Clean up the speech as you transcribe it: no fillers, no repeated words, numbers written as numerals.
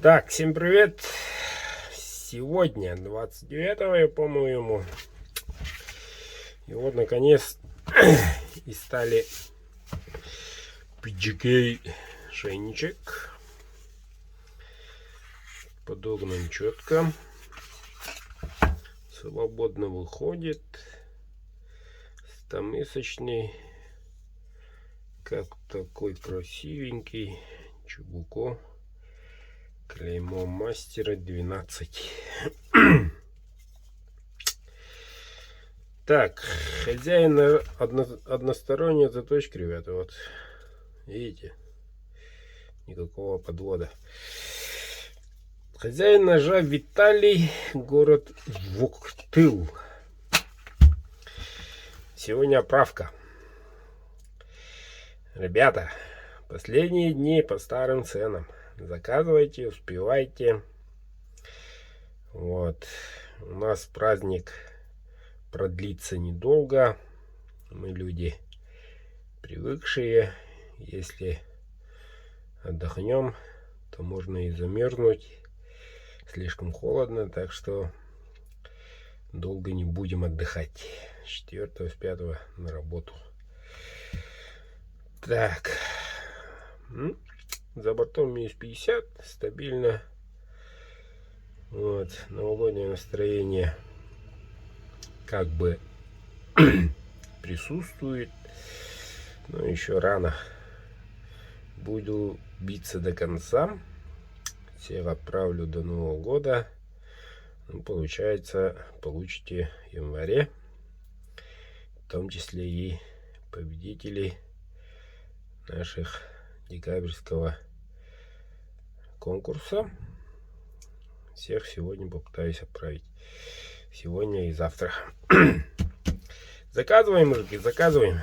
Так, всем привет! Сегодня 29-го, по-моему. И вот, наконец, и стали PGK шейничек. Подогнан четко. Свободно выходит. Стамысочный. Как такой красивенький. Чубуко. Клеймо мастера 12. Так, хозяин односторонняя заточка, ребята. Вот, видите, никакого подвода. Хозяин ножа Виталий, город Вуктыл. Сегодня оправка. Ребята, последние дни по старым ценам. Заказывайте, успевайте. Вот. У нас праздник продлится недолго. Мы люди привыкшие. Если отдохнем, то можно и замерзнуть. Слишком холодно, так что долго не будем отдыхать. С 4 с 5 на работу. Так. За бортом МИ-50 стабильно. Вот, новогоднее настроение как бы присутствует, но еще рано. Буду биться до конца. Всех отправлю до Нового года. Ну, получается, получите в январе, в том числе и победителей наших декабрьского конкурса. Всех сегодня попытаюсь отправить. Сегодня и завтра. Заказываем, мужики, заказываем.